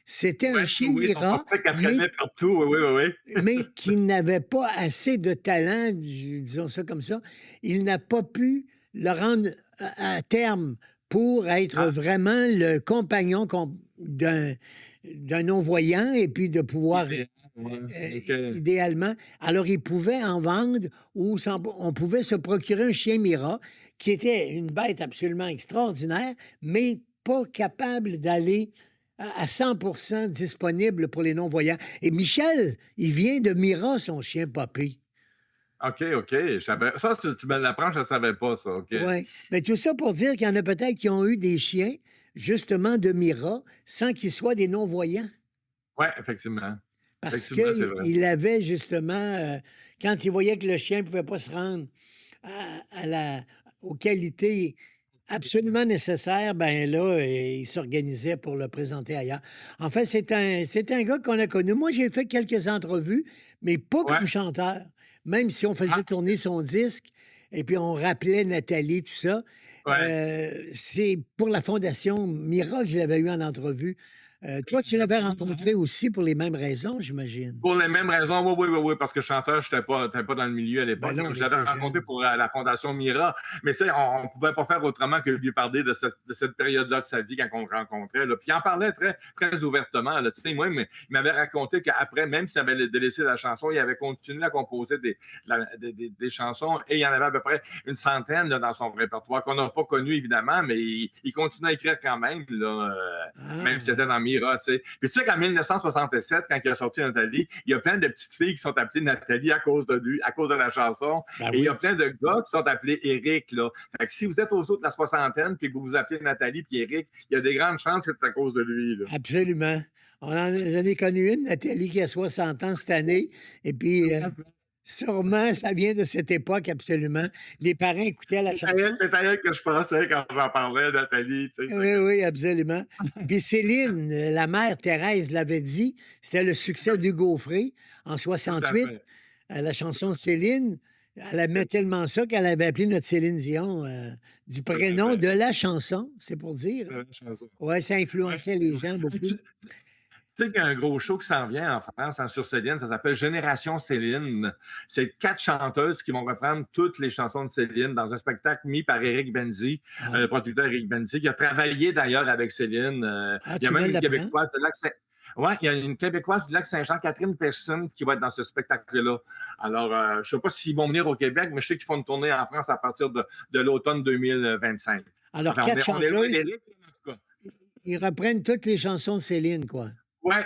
C'était un Ouais, chien oui, son Mira, portrait qu'elle mais traînait partout, oui, oui, oui. mais qui n'avait pas assez de talent, disons ça comme ça. Il n'a pas pu le rendre à terme pour être Ah, vraiment le compagnon d'un non-voyant et puis de pouvoir, idéal, ouais, OK. idéalement, alors il pouvait en vendre ou on pouvait se procurer un chien Mira qui était une bête absolument extraordinaire, mais pas capable d'aller à 100 disponible pour les non-voyants. Et Michel, il vient de Mira, son chien Poppy. OK, OK. Ça, tu me l'apprends, je ne savais pas ça, OK. Oui. Mais tout ça pour dire qu'il y en a peut-être qui ont eu des chiens, justement, de Mira, sans qu'ils soient des non-voyants. Ouais, effectivement. Parce Effectivement, c'est vrai. qu'il avait justement, quand il voyait que le chien ne pouvait pas se rendre aux qualités absolument nécessaires, ben là, il s'organisait pour le présenter ailleurs. En fait, c'est un gars qu'on a connu. Moi, j'ai fait quelques entrevues, mais pas Ouais. comme chanteur. Même si on faisait Ah, tourner son disque et puis on rappelait Nathalie, tout ça. ouais. C'est pour la Fondation Mira que je l'avais eu en entrevue. Toi, tu l'avais rencontré aussi pour les mêmes raisons, j'imagine. Pour les mêmes raisons, oui, oui, oui, oui, parce que chanteur, je n'étais pas dans le milieu à Ben l'époque. non, Donc, je mais l'avais t'es rencontré jeune. pour la Fondation Mira. Mais tu sais, on ne pouvait pas faire autrement que lui parler de cette période-là de sa vie quand on le rencontrait. Là. Puis il en parlait très, très ouvertement. Là. Tu sais, moi, il m'avait raconté qu'après, même s'il avait délaissé la chanson, il avait continué à composer des chansons et il y en avait à peu près une centaine là, dans son répertoire qu'on n'a pas connu, évidemment, mais il continuait à écrire quand même, là, même si Ah, c'était dans Mira. Tu sais. Puis tu sais qu'en 1967, quand il a sorti Nathalie, il y a plein de petites filles qui sont appelées Nathalie à cause de lui, à cause de la chanson. ben Et il y a oui, plein de gars qui sont appelés Eric. Là. Fait que si vous êtes autour de la soixantaine puis que vous vous appelez Nathalie puis Eric, il y a des grandes chances que c'est à cause de lui. Là. absolument. J'en ai connu une, Nathalie, qui a 60 ans cette année. Et puis, sûrement, ça vient de cette époque, absolument. Les parents écoutaient la chanson. C'est à elle que je pensais quand j'en parlais, Nathalie. Tu sais, Oui, oui, absolument. Puis Céline, la mère Thérèse l'avait dit, c'était le succès d'Hugo Frey en tout à 68. fait. La chanson Céline, elle aimait tellement ça qu'elle avait appelé notre Céline Dion du Tout à prénom fait. de la chanson, c'est pour dire. C'est la chanson. Oui, ça Ouais. influençait les gens beaucoup. Tu sais qu'il y a un gros show qui s'en vient en France, sur Céline, ça s'appelle Génération Céline. C'est 4 chanteuses qui vont reprendre toutes les chansons de Céline dans un spectacle mis par Éric Benzi, Ah, le producteur Éric Benzi, qui a travaillé d'ailleurs avec Céline. ah, Il y a tu me même une l'apprends? Québécoise de Lac-Saint... Ouais, il y a une Québécoise du Lac-Saint-Jean, Catherine Persson, qui va être dans ce spectacle-là. Alors, je ne sais pas s'ils vont venir au Québec, mais je sais qu'ils font une tournée en France à partir de l'automne 2025. Alors, Enfin, 4 on est loin chanteuses, d'Éric, en tout cas. ils reprennent toutes les chansons de Céline, quoi. Ouais,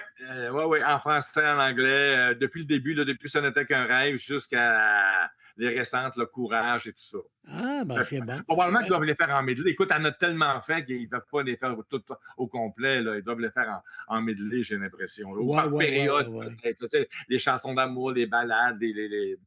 ouais, ouais, en français, en anglais, depuis le début, là, depuis Ce n'était qu'un rêve jusqu'à les récentes, le Courage et tout ça. Ah, ben c'est bon. Probablement qu'ils doivent les faire en medley. Écoute, on a tellement fait qu'ils ne peuvent pas les faire tout au complet. Là. Ils doivent les faire en medley, j'ai l'impression. Ou Ouais, par ouais, période, ouais, ouais. peut-être. Tu sais, les chansons d'amour, les ballades,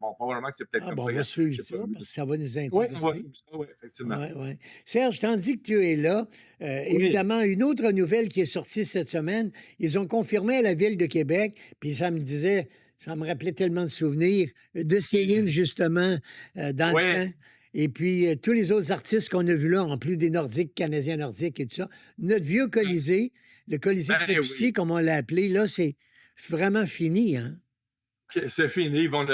bon, probablement que c'est peut-être Ah, comme bon, ça. on va Je suivre sais ça pas. parce que ça va nous Oui, on va intéresser. suivre ça, oui, effectivement. Ouais, ouais. Serge, tandis que tu es là, Oui. évidemment, une autre nouvelle qui est sortie cette semaine, ils ont confirmé à la Ville de Québec, puis ça me disait, ça me rappelait tellement de souvenirs, de Céline, justement, dans le Oui. temps. Et puis, tous les autres artistes qu'on a vus là, en plus des Nordiques, Canadiens Nordiques et tout ça. Notre vieux Colisée, le Colisée Ben Crépissier, oui. comme on l'a appelé, là, c'est vraiment fini, hein? C'est fini. Ils vont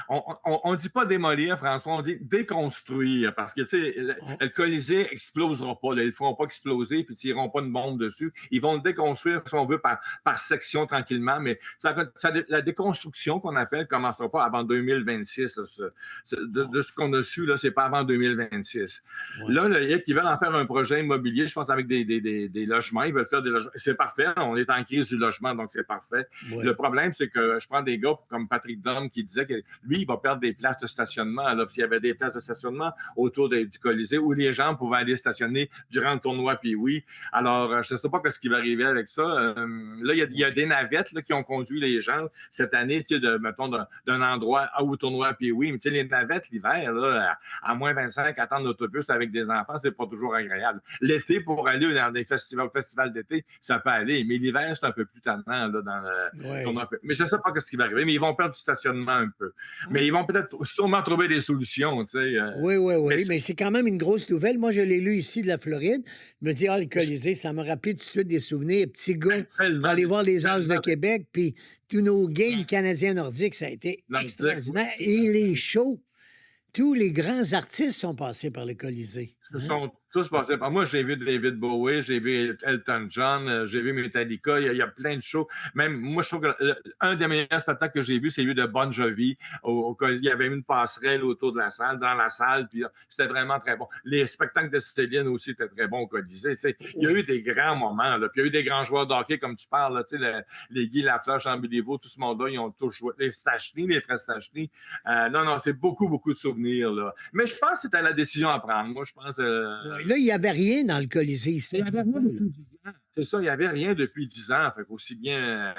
on dit pas démolir, François, on dit déconstruire. Parce que, tu sais, On- le Colisée explosera pas. Là. Ils ne feront pas exploser puis ils tireront pas une bombe dessus. Ils vont le déconstruire, si on veut, par section tranquillement. Mais la déconstruction qu'on appelle commencera pas avant 2026. Là. De ce qu'on a su, là, c'est pas avant 2026. ouais. Là, ils veulent en faire un projet immobilier, je pense, avec des logements. Ils veulent faire des logements. C'est parfait. On est en crise du logement, donc c'est parfait. Ouais. Le problème, c'est que je prends des gars comme Patrick Dom qui disait que lui, il va perdre des places de stationnement. Là, s'il y avait des places de stationnement autour du Colisée où les gens pouvaient aller stationner durant le tournoi, puis oui. Alors, je ne sais pas ce qui va arriver avec ça. Là, il y a des navettes là, qui ont conduit les gens cette année, mettons, d'un endroit au tournoi, puis oui. Mais tu sais, les navettes, l'hiver, là, à moins 25, attendre l'autobus avec des enfants, c'est pas toujours agréable. L'été, pour aller dans des festivals d'été, ça peut aller. Mais l'hiver, c'est un peu plus tannant là, dans le Ouais. tournoi. Mais je ne sais pas ce qui va arriver, mais ils vont perdre du stationnement un peu. Mais ils vont peut-être sûrement trouver des solutions, tu sais. Oui, oui, oui, mais mais c'est quand même une grosse nouvelle. Moi, je l'ai lu ici de la Floride. Je me dis, ah, le Colisée, ça m'a rappelé tout de suite des souvenirs. Petit gars, pour tellement, aller voir les As de tellement Québec, puis tous nos games canadiens nordiques, ça a été Nordique, extraordinaire. oui. Et les shows, tous les grands artistes sont passés par le Colisée. Ce Hein? sont tous passés par moi. J'ai vu David Bowie, j'ai vu Elton John, j'ai vu Metallica. Il y a plein de shows. Même moi, je trouve que un des meilleurs spectacles que j'ai vu, c'est celui de Bon Jovi. Au Colisée, il y avait une passerelle autour de la salle, dans la salle, puis c'était vraiment très bon. Les spectacles de Céline aussi étaient très bons au Colisée. Il y a eu des grands moments. Là. Puis il y a eu des grands joueurs de hockey, comme tu parles, là, les Guy Lafleur, Jean Béliveau, tout ce monde-là, ils ont tous joué. Les Stachny, les frères Stachny. Non, c'est beaucoup, beaucoup de souvenirs. Là. Mais je pense que c'était la décision à prendre. Moi, je pense... Ouais, là, il n'y avait rien dans le Colisée ici. Il n'y avait rien depuis 10 ans. C'est ça, il n'y avait rien depuis 10 ans. Fait qu'aussi bien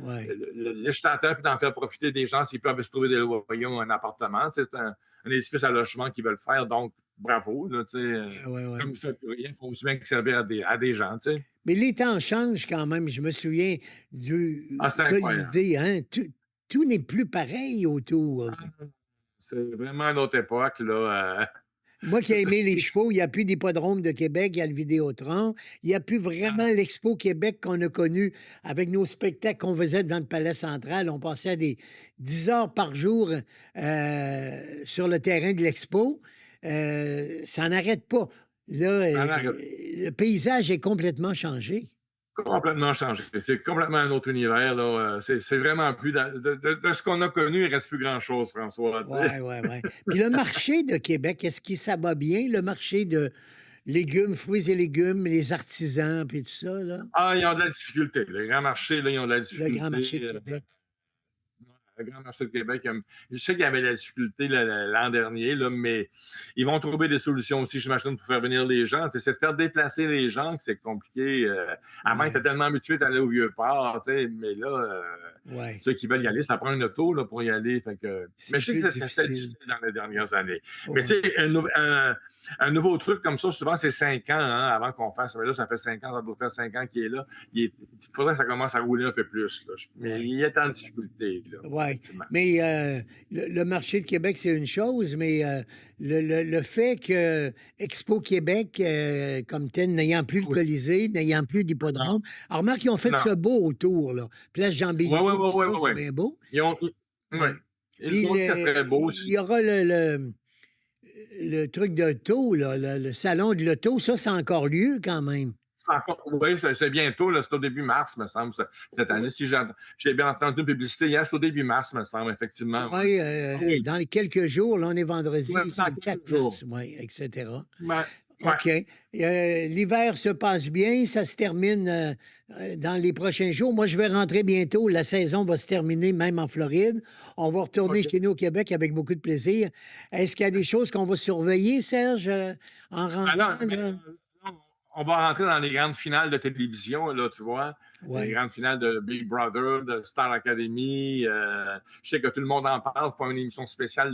Ouais. le législateur peut en faire profiter des gens s'ils peuvent se trouver des loyers ou un appartement. C'est un édifice à logement qu'ils veulent faire, donc bravo. Là, Ouais. comme ça, rien pour aussi bien que servir à des gens. T'sais. Mais les temps changent quand même. Je me souviens du C'est incroyable. Colisée. Hein? Tout n'est plus pareil autour. C'est vraiment une autre époque. Là, Moi qui ai aimé les chevaux, il n'y a plus d'hippodrome de Québec, il y a le Vidéotron. Il n'y a plus vraiment l'Expo Québec qu'on a connu avec nos spectacles qu'on faisait devant le Palais Central. On passait à des 10 heures par jour sur le terrain de l'Expo. Ça n'arrête pas. Là, le paysage est complètement changé. complètement changé. C'est complètement un autre univers. Là. C'est vraiment plus... De ce qu'on a connu, il ne reste plus grand-chose, François. Oui. Puis le marché de Québec, est-ce que ça va bien? Le marché de légumes, fruits et légumes, les artisans, puis tout ça, là? Ah, ils ont de la difficulté. Les grands marchés, là, ils ont de la difficulté. Le grand marché de Québec. Le Grand Marché de Québec, je sais qu'il y avait de la difficulté l'an dernier, là, mais ils vont trouver des solutions aussi, j'imagine, pour faire venir les gens. C'est de faire déplacer les gens que c'est compliqué. Avant, ils étaient tellement habitués d'aller au Vieux-Port, mais là, ceux qui veulent y aller, ça prend une auto là, pour y aller. Fait que... Mais je sais que c'était difficile dans les dernières années. Mais tu sais, un nouveau truc comme ça, souvent, c'est 5 ans avant qu'on fasse. Mais là, ça fait 5 ans, ça doit faire 5 ans qu'il est là. Il faudrait que ça commence à rouler un peu plus. Là. Mais il est en difficulté. Oui, mais le marché de Québec, c'est une chose, mais le fait que Expo Québec, comme tel, n'ayant plus le Colisée, n'ayant plus d'hippodrome, alors remarque, ils ont fait ce beau autour, là. Place Jean-Béliveau, c'est bien beau. Ils ont dit que ça serait beau aussi. Il y aura le truc d'auto, le salon de l'auto, ça, c'est encore lieu quand même. Oui, c'est bientôt, c'est au début mars, me semble, cette année. Si j'ai bien entendu une publicité hier, c'est au début mars, me semble, effectivement. Oui, dans quelques jours, là, on est vendredi, dans c'est 4 jours. mars, oui, etc. Ouais. OK. L'hiver se passe bien, ça se termine dans les prochains jours. Moi, je vais rentrer bientôt. La saison va se terminer même en Floride. On va retourner OK. chez nous au Québec avec beaucoup de plaisir. Est-ce qu'il y a des choses qu'on va surveiller, Serge, en Ah non, rentrant? mais, Là? on va rentrer dans les grandes finales de télévision, là, tu vois. Les Ouais. grandes finales de Big Brother, de Star Academy. Je sais que tout le monde en parle. Il faut une émission spéciale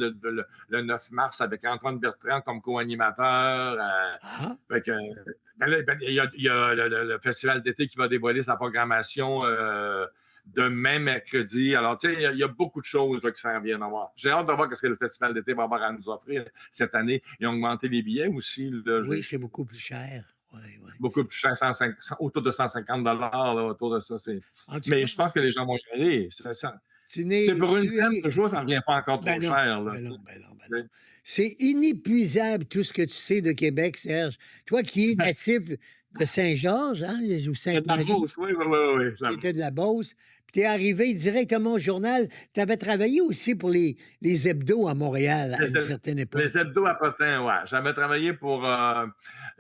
le 9 mars avec Antoine Bertrand comme co-animateur. Ah, Fait que, il y a le festival d'été qui va dévoiler sa programmation demain, mercredi. Alors, tu sais, il y a beaucoup de choses là, qui s'en viennent à voir. J'ai hâte de voir ce que le festival d'été va avoir à nous offrir cette année. Ils ont augmenté les billets aussi. Là, oui, c'est beaucoup plus cher. Oui, oui. beaucoup plus cher, autour de 150 là, autour de ça. En tout Mais cas, je pense que les gens vont y aller. tu n'es. C'est pour une tu scène es- de jour, ça ne revient pas encore trop Ben non, cher. Là. ben non, ben non, ben non. C'est inépuisable tout ce que tu sais de Québec, Serge. Toi qui es natif de Saint-Georges, hein, ou Il y a de la Sainte-Marie, Beauce, oui, oui, oui. Oui. tu étais de la Beauce, puis tu es arrivé directement au journal. Tu avais travaillé aussi pour les hebdos à Montréal à une certaine époque. Les hebdos à potins, ouais. J'avais travaillé pour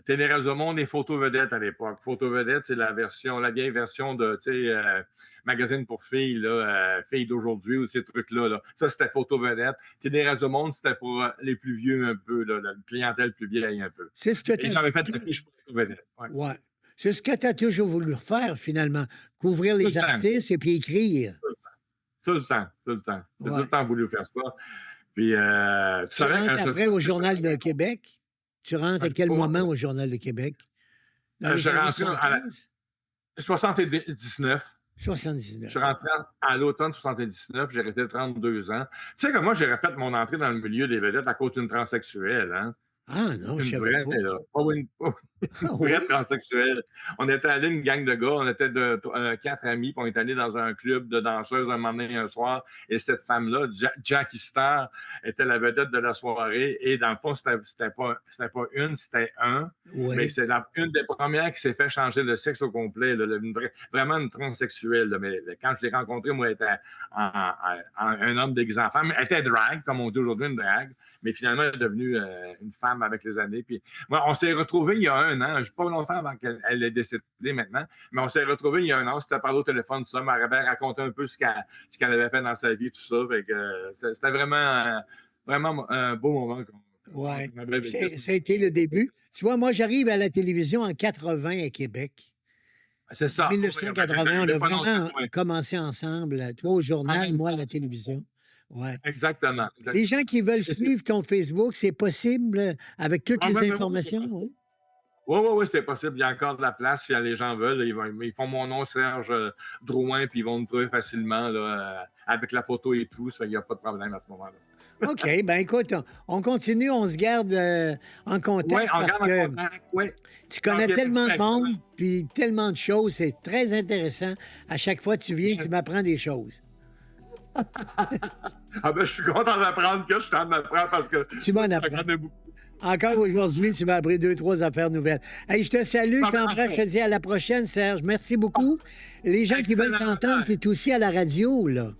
Télé-Réseau Monde et Photo Vedette à l'époque. Photo Vedette, c'est la vieille version de, tu sais, magazine pour filles, là, filles d'aujourd'hui ou ces trucs-là. Là. Ça, c'était Photo Vedette. Télé-Réseau Monde, c'était pour les plus vieux un peu, là, la clientèle plus vieille un peu. C'est ce que Et j'avais fait la fiche pour Photo Vedette. Ouais. Ouais. C'est ce que tu as toujours voulu faire, finalement. Couvrir Tout les le temps. artistes et puis écrire. Tout le temps, tout le temps. J'ai Ouais. tout le temps voulu faire ça. Puis, tu Tu savais rentres quand après au Journal de Québec. Tu rentres à quel Ouais. moment au Journal de Québec? Dans les Je années rentre à la- 75? 79. Je 79. suis rentré à l'automne 79, j'ai resté 32 ans. Tu sais que moi, j'ai refait mon entrée dans le milieu des vedettes à cause d'une transsexuelle, hein? Ah non, je Une savais vraie, pas. là. Pas une Ah vraie oui? transsexuelle. On était allés, une gang de gars, on était 4 amis, puis on est allés dans un club de danseuses un moment donné, un soir, et cette femme-là, Jackie Star, était la vedette de la soirée, et dans le fond, c'était pas une, c'était un. Oui. Mais c'est une des premières qui s'est fait changer de sexe au complet, là, vraiment une transsexuelle. Là. Mais quand je l'ai rencontrée, moi, elle était un homme déguisé en femme. Elle était drag, comme on dit aujourd'hui, une drag. Mais finalement, elle est devenue une femme avec les années. Puis, moi, on s'est retrouvés il y a un an, pas longtemps avant qu'elle est décédée maintenant, mais on s'est retrouvés il y a un an. On s'était parlé au téléphone, tout ça. Elle m'avait raconté un peu ce qu'elle avait fait dans sa vie, tout ça. Fait que, c'était vraiment un beau moment. Oui. qu'on avait vécu. Ça a été le début. Tu vois, moi, j'arrive à la télévision en 80 à Québec. C'est ça. 1980, on a Pas vraiment longtemps, ouais. commencé ensemble. Toi au journal, En moi à même la télévision. Ouais. Exactement. Les gens qui veulent C'est- suivre ton Facebook, c'est possible avec toutes Ah, les ouais, ouais, informations? ouais, c'est Oui. Oui, c'est possible. Il y a encore de la place si les gens veulent. Ils font mon nom, Serge Drouin, puis ils vont me trouver facilement là, avec la photo et tout. Ça, il n'y a pas de problème à ce moment-là. OK. Ben écoute, on continue, on se garde en contact Oui, on parce garde que en contact. Oui. tu connais Ok, tellement de exactement. monde puis tellement de choses. C'est très intéressant. À chaque fois que tu viens, tu m'apprends des choses. Ah ben, je suis content d'apprendre que je suis en train d'apprendre parce que Tu m'en ça apprends. connaît beaucoup. Encore aujourd'hui, tu m'as appris 2-3 affaires nouvelles. Hey, je te salue, je t'embrasse, je te dis à la prochaine, Serge. Merci beaucoup. Les gens qui veulent t'entendre, tu es aussi à la radio, là.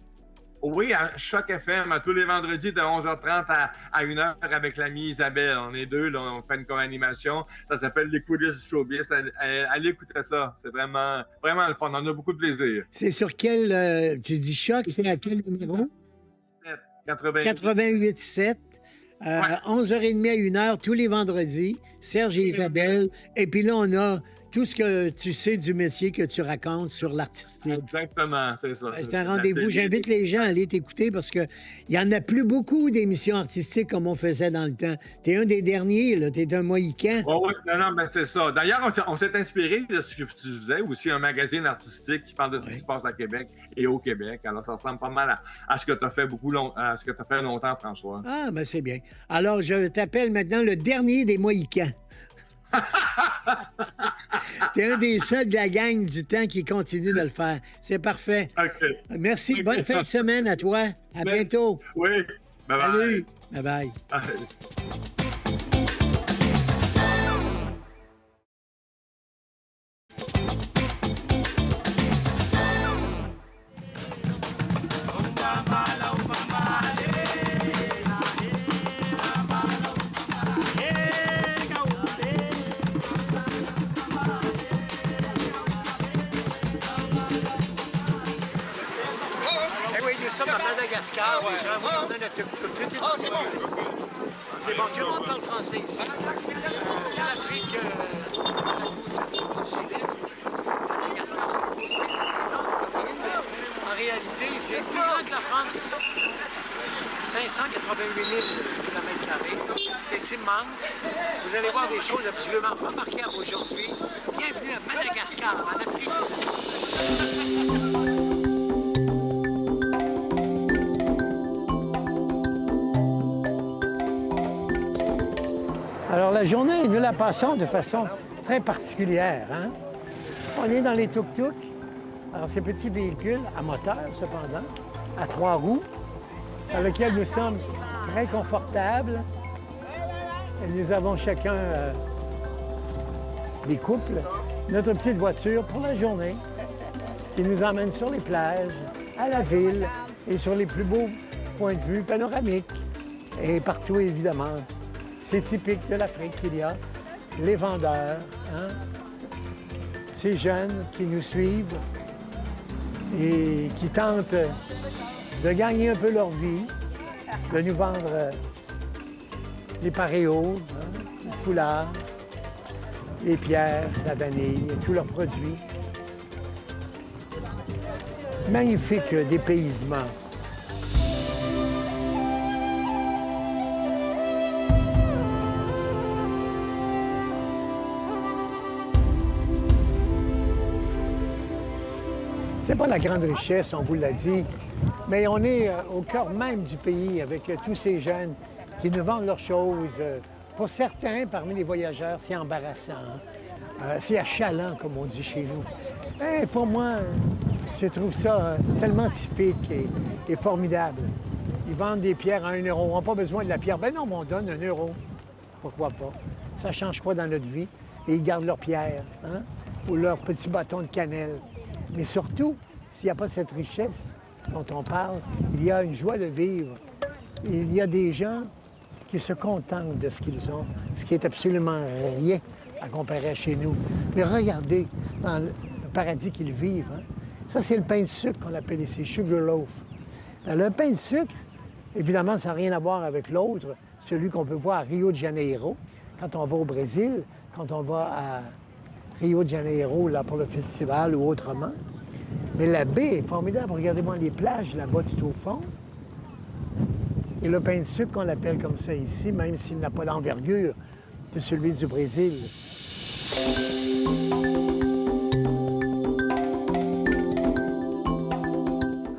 Oui, à Choc FM, à tous les vendredis de 11h30 à 1h avec l'amie Isabelle. On est deux, là, on fait une co-animation. Ça s'appelle Les coulisses du showbiz. Allez écouter ça. C'est vraiment, vraiment le fun. On a beaucoup de plaisir. C'est sur quel... tu dis choc, c'est à quel numéro? 88.7. 11h30 à 1h tous les vendredis. Serge et Isabelle. Et puis là, on a tout ce que tu sais du métier que tu racontes sur l'artistique. Exactement, c'est ça. C'est un rendez-vous. J'invite les gens à aller t'écouter parce qu'il n'y en a plus beaucoup d'émissions artistiques comme on faisait dans le temps. Tu es un des derniers, là. Tu es un mohican. Oh, oui, non, ben c'est ça. D'ailleurs, on s'est inspiré de ce que tu faisais, aussi un magazine artistique qui parle de ce qui se passe à Québec et au Québec. Alors, ça ressemble pas mal à ce que tu as fait à ce que tu as fait longtemps, François. Ah, ben c'est bien. Alors, je t'appelle maintenant le dernier des mohicans. T'es un des seuls de la gang du temps qui continue de le faire. C'est parfait. OK. Merci. OK. Bonne fin de semaine à toi. À bientôt. Oui. Bye-bye. Salut. Bye-bye. Bye. Madagascar, déjà. Moi, on a le tuk-tuk. Tout est c'est bon. C'est bon, tout le monde parle français ici. C'est l'Afrique de la côte du sud-est. Madagascar, c'est une grosse ville, c'est énorme. En réalité, c'est plus grand que la France. 588 000 km². C'est immense. Vous allez voir des choses absolument remarquables aujourd'hui. Bienvenue à Madagascar, en Afrique. Alors, la journée, nous la passons de façon très particulière. Hein? On est dans les tuk-tuk. Alors, ces petits véhicules à moteur, cependant, à 3 roues, dans lesquels nous sommes très confortables. Et nous avons chacun des couples, notre petite voiture pour la journée qui nous emmène sur les plages, à la ville et sur les plus beaux points de vue panoramiques. Et partout, évidemment, c'est typique de l'Afrique qu'il y a les vendeurs, hein? Ces jeunes qui nous suivent et qui tentent de gagner un peu leur vie, de nous vendre les paréos, hein, les foulards, les pierres, la vanille, et tous leurs produits. Magnifique dépaysement. C'est pas la grande richesse, on vous l'a dit, mais on est au cœur même du pays avec tous ces jeunes qui nous vendent leurs choses. Pour certains, parmi les voyageurs, c'est embarrassant. C'est achalant, comme on dit chez nous. Et pour moi, je trouve ça tellement typique et formidable. Ils vendent des pierres à 1 euro. On n'a pas besoin de la pierre. Ben non, mais on donne 1 euro. Pourquoi pas? Ça ne change quoi dans notre vie. Et ils gardent leurs pierres, hein? Ou leurs petits bâtons de cannelle. Mais surtout, s'il n'y a pas cette richesse dont on parle, il y a une joie de vivre. Il y a des gens qui se contentent de ce qu'ils ont, ce qui est absolument rien à comparer à chez nous. Mais regardez dans le paradis qu'ils vivent. Hein? Ça, c'est le pain de sucre qu'on appelle ici, sugar loaf. Le pain de sucre, évidemment, ça n'a rien à voir avec l'autre, celui qu'on peut voir à Rio de Janeiro, quand on va au Brésil, quand on va à Rio de Janeiro là, pour le festival ou autrement. Mais la baie est formidable. Regardez-moi les plages là-bas tout au fond. Et le pain de sucre, qu'on l'appelle comme ça ici, même s'il n'a pas l'envergure de celui du Brésil.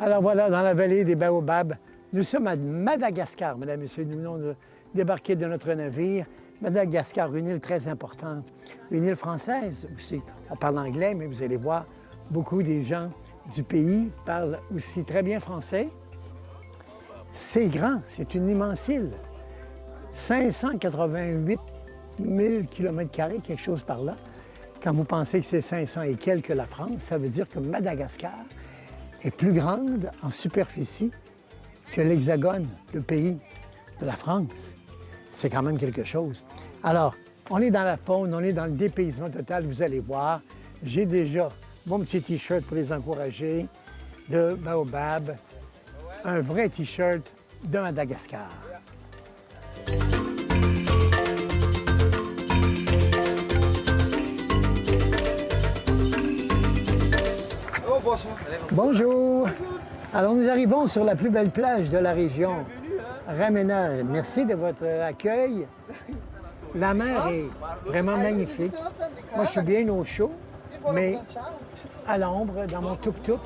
Alors voilà, dans la vallée des Baobabs, nous sommes à Madagascar, mesdames et messieurs. Nous venons de débarquer de notre navire. Madagascar, une île très importante, une île française aussi. On parle anglais, mais vous allez voir, beaucoup des gens du pays parlent aussi très bien français. C'est grand, c'est une immense île. 588 000 km², quelque chose par là. Quand vous pensez que c'est 500 et quelques la France, ça veut dire que Madagascar est plus grande en superficie que l'Hexagone, le pays de la France. C'est quand même quelque chose. Alors, on est dans la faune, on est dans le dépaysement total, vous allez voir. J'ai déjà mon petit T-shirt pour les encourager de Baobab, un vrai T-shirt de Madagascar. Oh, bonjour. Bonjour. Alors, nous arrivons sur la plus belle plage de la région, Ramena. Merci de votre accueil. La mer est vraiment magnifique. Moi, je suis bien au chaud, mais à l'ombre, dans mon tuk-tuk,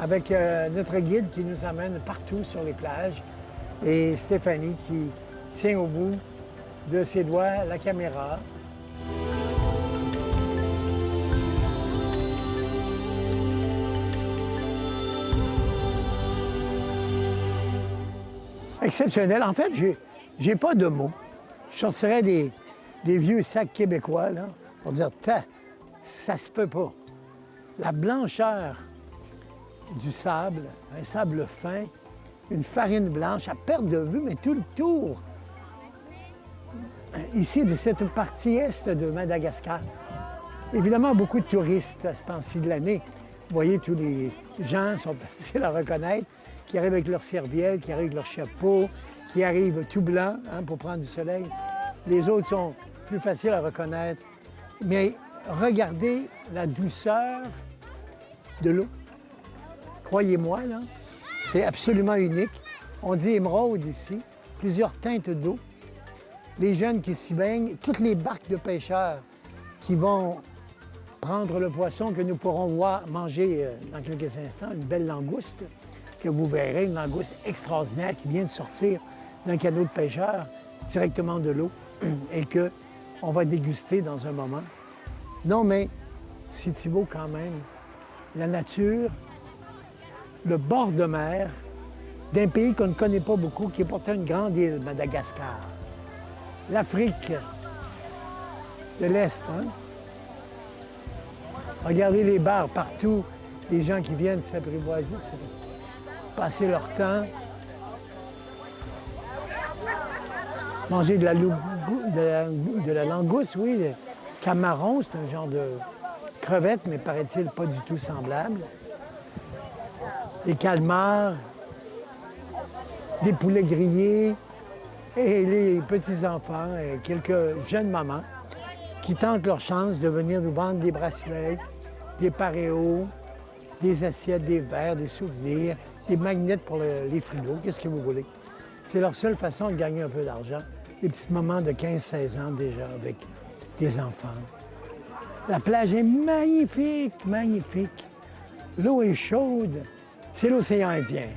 avec notre guide qui nous amène partout sur les plages et Stéphanie qui tient au bout de ses doigts la caméra. Exceptionnel. En fait, j'ai pas de mots. Je sortirais des vieux sacs québécois, là, pour dire, ça se peut pas. La blancheur du sable, un sable fin, une farine blanche à perte de vue, mais tout le tour. Ici, de cette partie est de Madagascar. Évidemment, beaucoup de touristes à ce temps-ci de l'année. Vous voyez, tous les gens sont faciles à reconnaître. qui arrivent avec leur serviette, qui arrivent avec leur chapeau, qui arrivent tout blancs pour prendre du soleil. Les autres sont plus faciles à reconnaître. Mais regardez la douceur de l'eau. Croyez-moi, là, c'est absolument unique. On dit émeraude ici, plusieurs teintes d'eau. Les jeunes qui s'y baignent, toutes les barques de pêcheurs qui vont prendre le poisson que nous pourrons voir manger dans quelques instants, une belle langouste que vous verrez, une langouste extraordinaire qui vient de sortir d'un canot de pêcheur directement de l'eau et qu'on va déguster dans un moment. Non, mais c'est Thibault quand même. La nature, le bord de mer d'un pays qu'on ne connaît pas beaucoup, qui est pourtant une grande île, Madagascar. L'Afrique de l'Est, Regardez les bars partout, les gens qui viennent s'apprivoiser, passer leur temps, manger de la langouste, oui, le camaron, c'est un genre de crevette, mais paraît-il pas du tout semblable. Des calmars, des poulets grillés, et les petits-enfants et quelques jeunes mamans qui tentent leur chance de venir nous vendre des bracelets, des paréos, des assiettes, des verres, des souvenirs, des magnets pour les frigos, qu'est-ce que vous voulez. C'est leur seule façon de gagner un peu d'argent. Des petits moments de 15-16 ans déjà avec des enfants. La plage est magnifique, magnifique. L'eau est chaude. C'est l'océan Indien.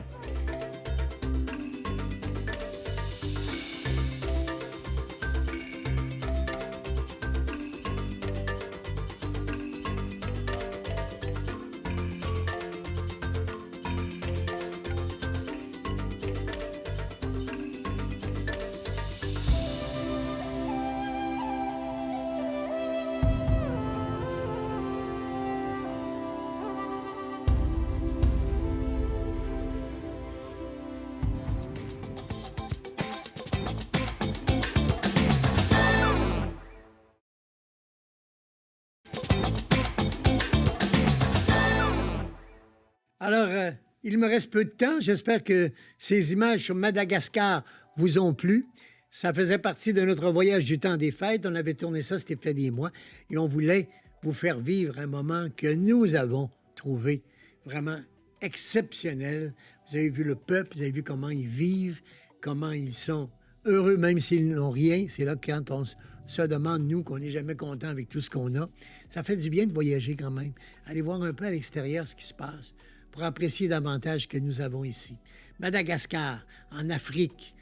Alors, il me reste peu de temps. J'espère que ces images sur Madagascar vous ont plu. Ça faisait partie de notre voyage du temps des fêtes. On avait tourné ça, c'était fait des mois. Et on voulait vous faire vivre un moment que nous avons trouvé vraiment exceptionnel. Vous avez vu le peuple, vous avez vu comment ils vivent, comment ils sont heureux, même s'ils n'ont rien. C'est là que quand on se demande, nous, qu'on n'est jamais content avec tout ce qu'on a. Ça fait du bien de voyager quand même. Aller voir un peu à l'extérieur ce qui se passe pour apprécier davantage ce que nous avons ici. Madagascar, en Afrique,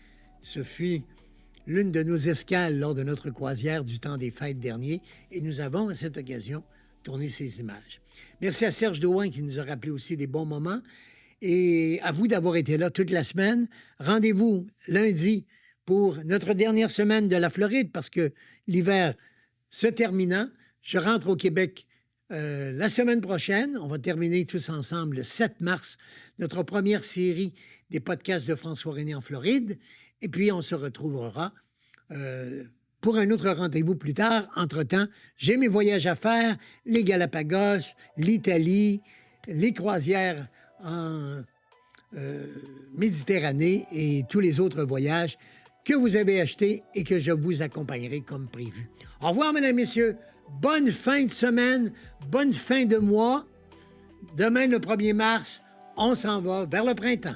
ce fut l'une de nos escales lors de notre croisière du temps des fêtes dernier et nous avons, à cette occasion, tourné ces images. Merci à Serge Drouin qui nous a rappelé aussi des bons moments et à vous d'avoir été là toute la semaine. Rendez-vous lundi pour notre dernière semaine de la Floride parce que l'hiver se terminant, je rentre au Québec la semaine prochaine. On va terminer tous ensemble le 7 mars notre première série des podcasts de François René en Floride. Et puis, on se retrouvera pour un autre rendez-vous plus tard. Entre-temps, j'ai mes voyages à faire, les Galapagos, l'Italie, les croisières en Méditerranée et tous les autres voyages que vous avez achetés et que je vous accompagnerai comme prévu. Au revoir, mesdames, messieurs. Bonne fin de semaine, bonne fin de mois. Demain, le 1er mars, on s'en va vers le printemps.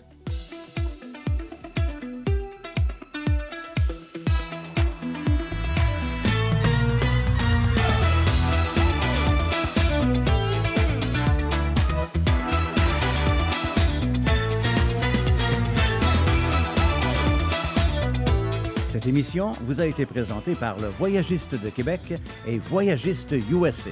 Cette émission vous a été présentée par le Voyagiste de Québec et Voyagiste USA.